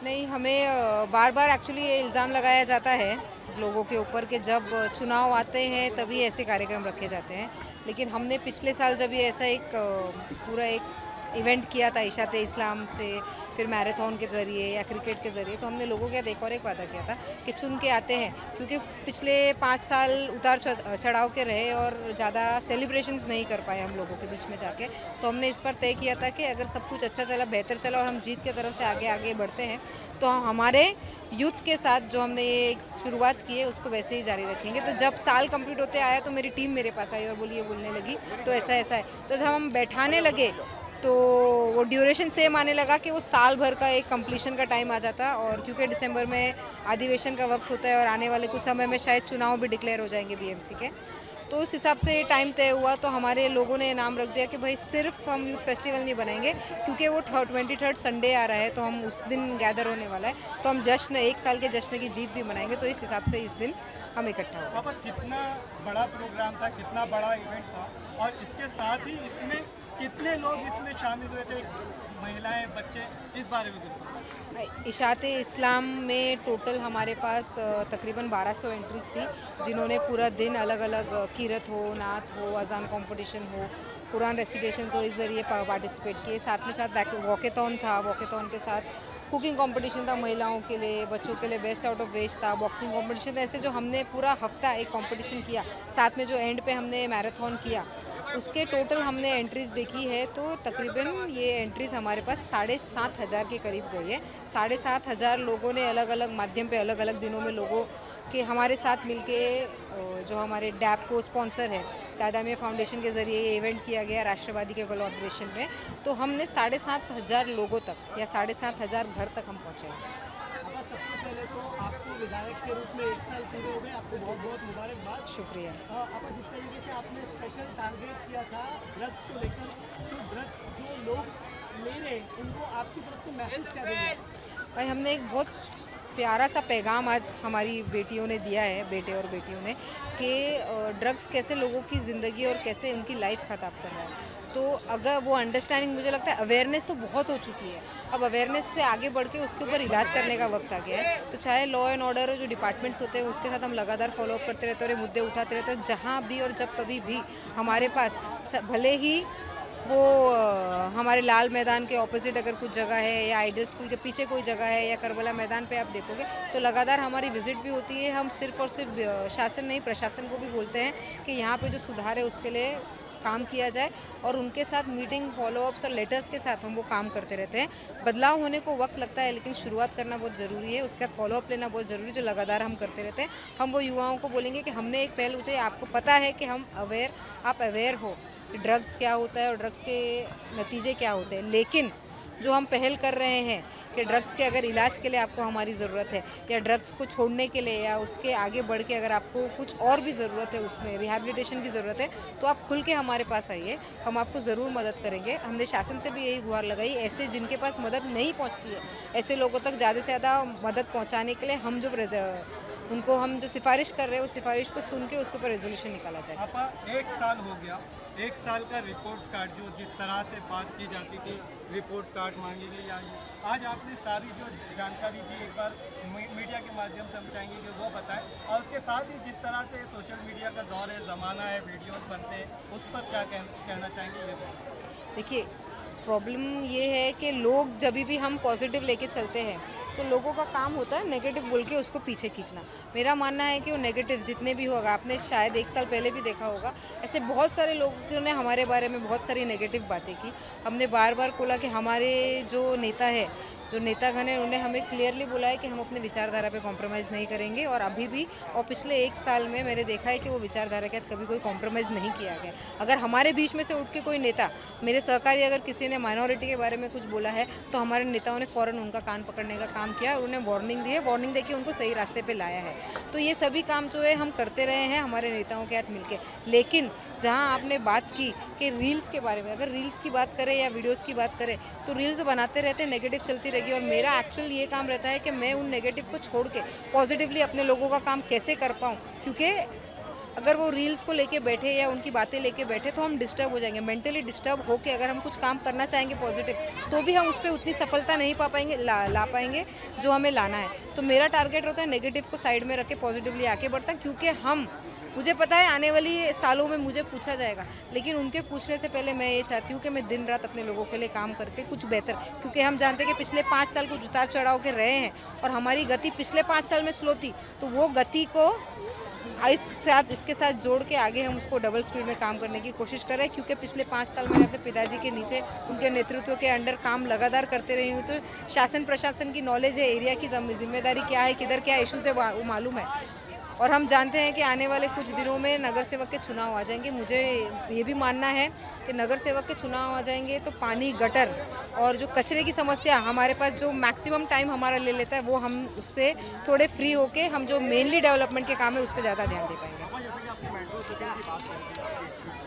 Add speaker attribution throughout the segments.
Speaker 1: नहीं, हमें बार बार एक्चुअली ये इल्ज़ाम लगाया जाता है लोगों के ऊपर कि जब चुनाव आते हैं तभी ऐसे कार्यक्रम रखे जाते हैं। लेकिन हमने पिछले साल जब ये ऐसा एक पूरा एक इवेंट किया था इशाते इस्लाम से, फिर मैराथन के ज़रिए या क्रिकेट के ज़रिए, तो हमने लोगों के साथ एक और एक वादा किया था कि चुन के आते हैं, क्योंकि पिछले 5 साल उतार चढ़ाव के रहे और ज़्यादा सेलिब्रेशंस नहीं कर पाए हम लोगों के बीच में जाके। तो हमने इस पर तय किया था कि अगर सब कुछ अच्छा चला, बेहतर चला और हम जीत की तरफ से आगे आगे बढ़ते हैं, तो हमारे यूथ के साथ जो हमने ये एक शुरुआत की है उसको वैसे ही जारी रखेंगे। तो जब साल कंप्लीट होते आया तो मेरी टीम मेरे पास आई और बोलने लगी तो ऐसा ऐसा है। तो जब हम बैठाने लगे तो वो ड्यूरेशन सेम आने लगा कि वो साल भर का एक कंप्लीशन का टाइम आ जाता। और क्योंकि दिसंबर में अधिवेशन का वक्त होता है और आने वाले कुछ समय में शायद चुनाव भी डिक्लेयर हो जाएंगे बीएमसी के, तो उस हिसाब से टाइम तय हुआ। तो हमारे लोगों ने नाम रख दिया कि भाई सिर्फ हम यूथ फेस्टिवल नहीं बनाएंगे, क्योंकि वो 23 संडे आ रहा है तो हम उस दिन गैदर होने वाला है, तो हम जश्न, एक साल के जश्न की जीत भी मनाएंगे। तो इस हिसाब से इस दिन हम इकट्ठा हुए।
Speaker 2: पापा कितना बड़ा प्रोग्राम था, कितना बड़ा इवेंट था, और इसके साथ ही इसमें कितने लोग इसमें शामिल हुए थे, महिलाएं, बच्चे, इस बारे में बिल्कुल।
Speaker 1: इशाते इस्लाम में टोटल हमारे पास तकरीबन 1200 एंट्रीज थी, जिन्होंने पूरा दिन अलग अलग कीरत हो, नात हो, अजान कंपटीशन हो, कुरान रेसिटेशन हो, इस ज़रिए पार्टिसिपेट किए। साथ में साथ वॉकेथॉन था, वॉकेथॉन के साथ कुकिंग कंपटीशन था महिलाओं के लिए, बच्चों के लिए बेस्ट आउट ऑफ वेस्ट था, बॉक्सिंग कंपटीशन था। ऐसे जो हमने पूरा हफ्ता एक कंपटीशन किया, साथ में जो एंड पे हमने मैराथन किया, उसके टोटल हमने एंट्रीज देखी है तो तकरीबन ये एंट्रीज हमारे पास 7,500 के करीब गई है। 7,500 लोगों ने अलग अलग माध्यम पे अलग अलग दिनों में लोगों के हमारे साथ मिलके, जो हमारे डैप को स्पॉन्सर है दादा मियाँ फाउंडेशन के ज़रिए ये इवेंट किया गया राष्ट्रवादी के कोलैबोरेशन में, तो हमने 7,500 लोगों तक या 7,500 घर तक हम पहुँचे हैं।
Speaker 3: सबसे पहले तो आपको विधायक के रूप में 1 साल पूरे हो गए, आपको बहुत बहुत मुबारकबाद।
Speaker 1: शुक्रिया।
Speaker 3: आप जिस तरीके से आपने स्पेशल टारगेट किया था ड्रग्स को लेकर, तो ड्रग्स जो लोग ले रहे हैं उनको आपकी तरफ से मैसेज क्या देंगे?
Speaker 1: भाई, हमने एक बहुत प्यारा सा पैगाम आज हमारी बेटियों ने दिया है, बेटे और बेटियों ने, कि ड्रग्स कैसे लोगों की ज़िंदगी और कैसे उनकी लाइफ ख़राब कर रहा है। तो अगर वो अंडरस्टैंडिंग, मुझे लगता है अवेयरनेस तो बहुत हो चुकी है, अब अवेयरनेस से आगे बढ़ के उसके ऊपर इलाज करने का वक्त आ गया है। तो चाहे लॉ एंड ऑर्डर जो डिपार्टमेंट्स होते हैं उसके साथ हम लगातार फॉलोअप करते रहते हैं और मुद्दे उठाते रहते हैं। जहाँ भी और जब कभी भी हमारे पास, भले ही वो हमारे लाल मैदान के ऑपोजिट अगर कुछ जगह है या आइडियल स्कूल के पीछे कोई जगह है या करबला मैदान पे आप देखोगे तो लगातार हमारी विजिट भी होती है। हम सिर्फ और सिर्फ शासन नहीं, प्रशासन को भी बोलते हैं कि यहाँ पे जो सुधार है उसके लिए काम किया जाए, और उनके साथ मीटिंग, फॉलोअप्स और लेटर्स के साथ हम वो काम करते रहते हैं। बदलाव होने को वक्त लगता है, लेकिन शुरुआत करना बहुत ज़रूरी है, उसके बाद फॉलोअप लेना बहुत ज़रूरी है, जो लगातार हम करते रहते हैं। हम वो युवाओं को बोलेंगे कि हमने एक पहल उठाई, आपको पता है कि हम आप अवेयर हो कि ड्रग्स क्या होता है और ड्रग्स के नतीजे क्या होते हैं, लेकिन जो हम पहल कर रहे हैं कि ड्रग्स के अगर इलाज के लिए आपको हमारी ज़रूरत है, या ड्रग्स को छोड़ने के लिए या उसके आगे बढ़ के अगर आपको कुछ और भी ज़रूरत है, उसमें रिहैबिलिटेशन की ज़रूरत है, तो आप खुल के हमारे पास आइए, हम आपको ज़रूर मदद करेंगे। हमने शासन से भी यही गुहार लगाई, ऐसे जिनके पास मदद नहीं पहुंचती है, ऐसे लोगों तक ज़्यादा से ज़्यादा मदद पहुंचाने के लिए हम जो उनको हम जो सिफारिश कर रहे हैं उस सिफारिश को सुन के उसके ऊपर रेजोल्यूशन निकाला जाए।
Speaker 2: पापा, 1 साल हो गया, 1 साल का रिपोर्ट कार्ड, जो जिस तरह से बात की जाती थी, रिपोर्ट कार्ड मांगेंगे या ये, आज आपने सारी जो जानकारी दी एक बार मीडिया के माध्यम से हम चाहेंगे कि वो बताएं, और उसके साथ ही जिस तरह से सोशल मीडिया का दौर है, ज़माना है, वीडियोस बनते हैं, उस पर क्या कहना चाहेंगे ये बताएं।
Speaker 1: देखिए, प्रॉब्लम ये है कि लोग जब भी हम पॉजिटिव लेके चलते हैं तो लोगों का काम होता है नेगेटिव बोल के उसको पीछे खींचना। मेरा मानना है कि वो नेगेटिव जितने भी होगा, आपने शायद 1 साल पहले भी देखा होगा, ऐसे बहुत सारे लोगों ने हमारे बारे में बहुत सारी नेगेटिव बातें की। हमने बार बार बोला कि हमारे जो नेता है, जो नेतागण है, उन्हें हमें क्लियरली बोला है कि हम अपने विचारधारा पे कॉम्प्रोमाइज़ नहीं करेंगे, और अभी भी और पिछले 1 साल में मैंने देखा है कि वो विचारधारा के साथ कभी कोई कॉम्प्रोमाइज़ नहीं किया गया। अगर हमारे बीच में से उठ के कोई नेता, मेरे सहकारी, अगर किसी ने माइनॉरिटी के बारे में कुछ बोला है तो हमारे नेताओं ने फ़ौरन उनका कान पकड़ने का काम किया और उन्हें वार्निंग दी है, वार्निंग देके उनको सही रास्ते पर लाया है। तो ये सभी काम जो है हम करते रहे हैं हमारे नेताओं के साथ मिलकर। लेकिन जहाँ आपने बात की कि रील्स के बारे में, अगर रील्स की बात करें या वीडियोज़ की बात करें तो रील्स बनाते रहते, नेगेटिव चलती रहेगी, और मेरा एक्चुअल ये काम रहता है कि मैं उन नेगेटिव को छोड़ के पॉजिटिवली अपने लोगों का काम कैसे कर पाऊँ, क्योंकि अगर वो रील्स को लेके बैठे या उनकी बातें लेके बैठे तो हम डिस्टर्ब हो जाएंगे। मेंटली डिस्टर्ब होके अगर हम कुछ काम करना चाहेंगे पॉजिटिव तो भी हम उस पर उतनी सफलता नहीं पा पाएंगे, ला पाएंगे जो हमें लाना है। तो मेरा टारगेट होता है नेगेटिव को साइड में रख के पॉजिटिवली आगे बढ़ता, क्योंकि मुझे पता है आने वाली सालों में मुझे पूछा जाएगा, लेकिन उनके पूछने से पहले मैं ये चाहती हूँ कि मैं दिन रात अपने लोगों के लिए काम करके कुछ बेहतर, क्योंकि हम जानते हैं कि पिछले 5 साल कुछ उतार चढ़ाव के रहे हैं और हमारी गति पिछले 5 साल में स्लो थी, तो वो गति को इसके साथ जोड़ के आगे हम उसको डबल स्पीड में काम करने की कोशिश कर रहे हैं। क्योंकि पिछले 5 साल मैंने अपने पिताजी के नीचे उनके नेतृत्व के अंडर काम लगातार करते रही हूँ, तो शासन प्रशासन की नॉलेज है, एरिया की जिम्मेदारी क्या है, किधर क्या इशूज़ है वो मालूम है। और हम जानते हैं कि आने वाले कुछ दिनों में नगर सेवक के चुनाव आ जाएंगे। मुझे ये भी मानना है कि नगर सेवक के चुनाव आ जाएंगे तो पानी, गटर और जो कचरे की समस्या हमारे पास जो मैक्सिमम टाइम हमारा ले लेता है, वो हम उससे थोड़े फ्री होके हम जो मेनली डेवलपमेंट के काम है उस पर ज़्यादा ध्यान दे पाएंगे।
Speaker 4: जैसे कि आपने मेट्रो स्टेशन की बात करी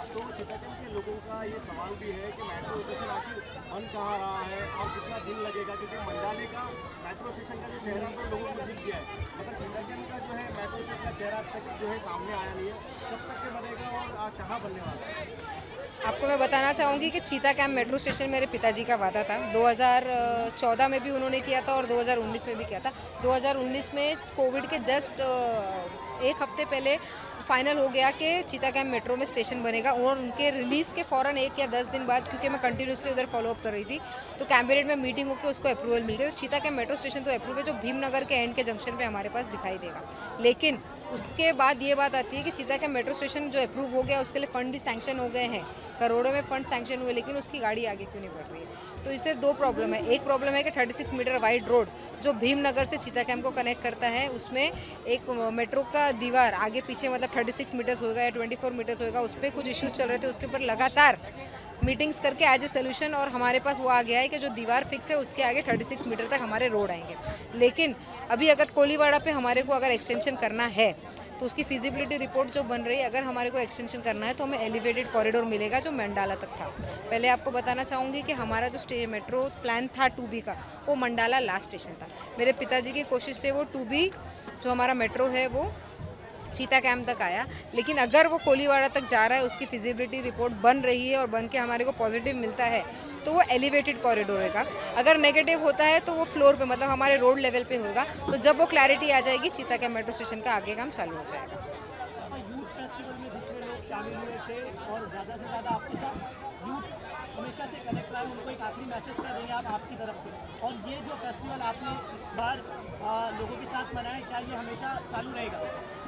Speaker 4: तो चिटागंज के लोगों का ये सवाल भी है कि मेट्रो स्टेशन आखिर बन कहाँ रहा है और कितना दिन लगेगा, क्योंकि मंडाले का मेट्रो स्टेशन का जो चेहरा तो लोगों को दिख गया है, मतलब चिटागंज का जो है मेट्रो स्टेशन का चेहरा अब तक जो है सामने आया नहीं है, कब तक के बनेगा और कहाँ बनने वाला है?
Speaker 1: आपको मैं बताना चाहूँगी कि चीता कैंप मेट्रो स्टेशन मेरे पिताजी का वादा था। 2014 में भी उन्होंने किया था और 2019 में भी किया था। 2019 में कोविड के जस्ट 1 हफ्ते पहले फाइनल हो गया कि चीता कैंप मेट्रो में स्टेशन बनेगा, और उनके रिलीज़ के फ़ौरन 1 या 10 दिन बाद, क्योंकि मैं कंटिन्यूसली उधर फॉलोअप कर रही थी, तो कैबिनेट में मीटिंग होकर उसको अप्रूवल मिल गई। तो चीता कैंप मेट्रो स्टेशन तो अप्रूव है, जो भीमनगर के एंड के जंक्शन पे हमारे पास दिखाई देगा। लेकिन उसके बाद ये बात आती है कि चीता कैंप मेट्रो स्टेशन जो अप्रूव हो गया उसके लिए फ़ंड भी सैंक्शन हो गए हैं, करोड़ों में फ़ंड सैंक्शन हुए, लेकिन उसकी गाड़ी आगे क्यों नहीं बढ़ रही है? तो इससे 2 प्रॉब्लम है। एक प्रॉब्लम है कि 36 मीटर वाइड रोड जो भीमनगर से चीता कैंप को कनेक्ट करता है, उसमें एक मेट्रो का दीवार आगे पीछे मतलब 36 मीटर्स होगा या 24 मीटर्स होगा, उस पर कुछ इश्यूज चल रहे थे। उसके ऊपर लगातार मीटिंग्स करके एज ए सोल्यूशन और हमारे पास वो आ गया है कि जो दीवार फिक्स है उसके आगे 36 मीटर तक हमारे रोड आएंगे। लेकिन अभी अगर कोलीवाड़ा पे हमारे को अगर एक्सटेंशन करना है तो उसकी फिजिबिलिटी रिपोर्ट जो बन रही है, अगर हमारे को एक्सटेंशन करना है तो हमें एलिवेटेड कॉरिडोर मिलेगा जो मंडाला तक था। पहले आपको बताना चाहूँगी कि हमारा जो मेट्रो प्लान था 2B का, वो मंडाला लास्ट स्टेशन था। मेरे पिताजी की कोशिश से वो 2B जो हमारा मेट्रो है वो चीता कैंप तक आया, लेकिन अगर वो कोलीवाड़ा तक जा रहा है, उसकी फिजिबिलिटी रिपोर्ट बन रही है और बन के हमारे को पॉजिटिव मिलता है, तो वो एलिवेटेड कॉरिडोर होगा। अगर नेगेटिव होता है तो वो फ्लोर पे मतलब हमारे रोड लेवल पे होगा। तो जब वो क्लैरिटी आ जाएगी, चीता कैंप मेट्रो स्टेशन का आगे काम चालू हो जाएगा।
Speaker 3: यूथ फेस्टिवल में जितने लोग शामिल हुए थे और ज़्यादा से ज़्यादा आपके साथ यूथ हमेशा से कनेक्ट रहा है, उनको एक आखिरी मैसेज क्या देंगे आप आपकी तरफ से? और ये जो फेस्टिवल आपने इस बार लोगों के साथ मनाया, क्या ये हमेशा चालू रहेगा?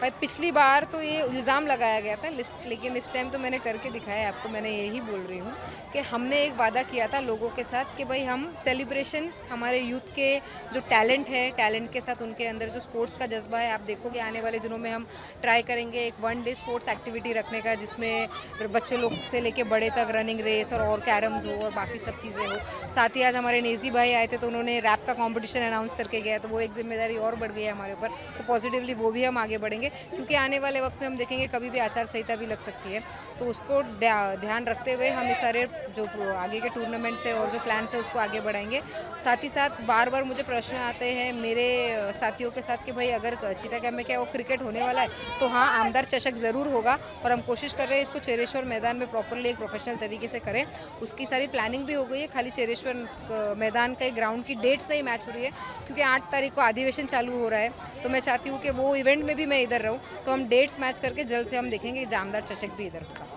Speaker 1: भाई पिछली बार तो ये इल्ज़ाम लगाया गया था लिस्ट, लेकिन इस टाइम तो मैंने करके दिखाया आपको। मैंने यही बोल रही हूँ कि हमने एक वादा किया था लोगों के साथ कि भाई हम सेलिब्रेशंस हमारे यूथ के जो टैलेंट है, टैलेंट के साथ उनके अंदर जो स्पोर्ट्स का जज्बा है, आप देखोगे आने वाले दिनों में हम ट्राई करेंगे एक 1 डे स्पोर्ट्स एक्टिविटी रखने का, जिसमें बच्चे लोग से लेके बड़े तक रनिंग रेस और कैरम्स हो और बाकी सब चीज़ें हो। साथ ही आज हमारे नेजी भाई आए थे तो उन्होंने रैप का कॉम्पिटिशन अनाउंस करके गया, तो वो एक जिम्मेदारी और बढ़ गई है हमारे ऊपर। तो पॉजिटिवली वो भी हम आगे बढ़ेंगे, क्योंकि आने वाले वक्त में हम देखेंगे कभी भी आचार संहिता भी लग सकती है, तो उसको ध्यान रखते हुए हम ये सारे जो आगे के टूर्नामेंट्स है और जो प्लान्स है उसको आगे बढ़ाएंगे। साथ ही साथ बार बार मुझे प्रश्न आते हैं मेरे साथियों के साथ कि भाई अगर चीता कैंप में क्या वो क्रिकेट होने वाला है, तो हाँ, आमदार चषक ज़रूर होगा और हम कोशिश कर रहे हैं इसको चेरेश्वर मैदान में प्रॉपरली एक प्रोफेशनल तरीके से करें। उसकी सारी प्लानिंग भी हो गई है, खाली चेरेश्वर मैदान का ग्राउंड की डेट्स नहीं मैच हो रही है, क्योंकि 8 तारीख को अधिवेशन चालू हो रहा है, तो मैं चाहती हूँ कि वो इवेंट में भी मैं इधर रहूँ, तो हम डेट्स मैच करके जल्द से हम देखेंगे कि जामदार चषक भी इधर होगा।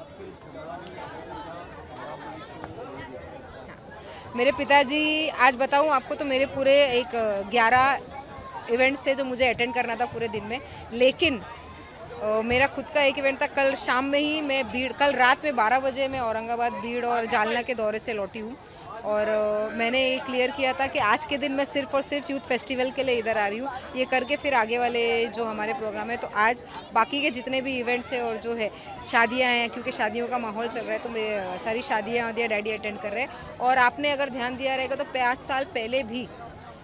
Speaker 1: मेरे पिताजी, आज बताऊं आपको तो मेरे पूरे एक 11 इवेंट्स थे जो मुझे अटेंड करना था पूरे दिन में, लेकिन मेरा खुद का एक इवेंट था कल शाम में ही। कल रात में 12 बजे मैं औरंगाबाद, भीड़ और जालना के दौरे से लौटी हूँ और मैंने ये क्लियर किया था कि आज के दिन मैं सिर्फ और सिर्फ यूथ फेस्टिवल के लिए इधर आ रही हूँ, ये करके फिर आगे वाले जो हमारे प्रोग्राम है। तो आज बाकी के जितने भी इवेंट्स हैं और जो है शादियाँ हैं, क्योंकि शादियों का माहौल चल रहा है, तो मेरे सारी शादियाँ डैडी अटेंड कर रहे हैं। और आपने अगर ध्यान दिया रहेगा तो 5 साल पहले भी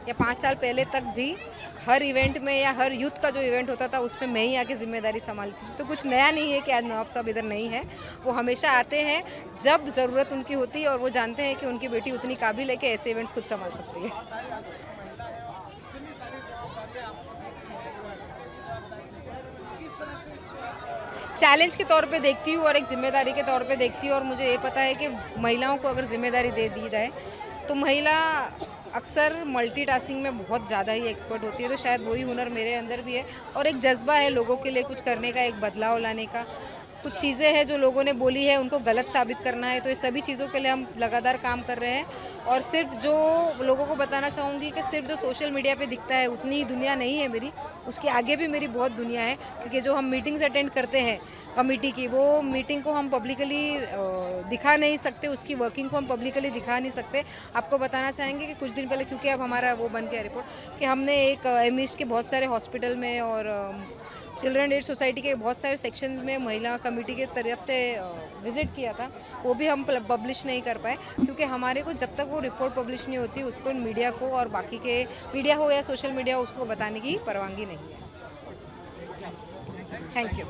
Speaker 1: या 5 साल पहले तक भी हर इवेंट में या हर यूथ का जो इवेंट होता था उसमें मैं ही आके जिम्मेदारी संभालती थी। तो कुछ नया नहीं है कि आज नवाब साहब इधर नहीं है, वो हमेशा आते हैं जब ज़रूरत उनकी होती है और वो जानते हैं कि उनकी बेटी उतनी काबिल है कि ऐसे इवेंट्स खुद संभाल सकती है। चैलेंज के तौर पे देखती हूँ और एक जिम्मेदारी के तौर पे देखती हूँ। और मुझे ये पता है कि महिलाओं को अगर जिम्मेदारी दे दी जाए तो महिला अक्सर मल्टीटास्किंग में बहुत ज़्यादा ही एक्सपर्ट होती है। तो शायद वही हुनर मेरे अंदर भी है और एक जज्बा है लोगों के लिए कुछ करने का, एक बदलाव लाने का। कुछ चीज़ें हैं जो लोगों ने बोली है उनको गलत साबित करना है, तो ये सभी चीज़ों के लिए हम लगातार काम कर रहे हैं। और सिर्फ जो लोगों को बताना चाहूँगी कि सिर्फ जो सोशल मीडिया पे दिखता है उतनी ही दुनिया नहीं है मेरी, उसके आगे भी मेरी बहुत दुनिया है। क्योंकि जो हम मीटिंग्स अटेंड करते हैं कमेटी की, वो मीटिंग को हम पब्लिकली दिखा नहीं सकते, उसकी वर्किंग को हम पब्लिकली दिखा नहीं सकते। आपको बताना चाहेंगे कि कुछ दिन पहले, क्योंकि अब हमारा वो बन गया रिपोर्ट, कि हमने एक एमईस्ट के बहुत सारे हॉस्पिटल में और चिल्ड्रन एड सोसाइटी के बहुत सारे सेक्शंस में महिला कमेटी के तरफ से विज़िट किया था। वो भी हम पब्लिश नहीं कर पाए क्योंकि हमारे को जब तक वो रिपोर्ट पब्लिश नहीं होती उसको मीडिया को और बाकी के मीडिया हो या सोशल मीडिया हो उसको बताने की परवानगी नहीं है। Thank you.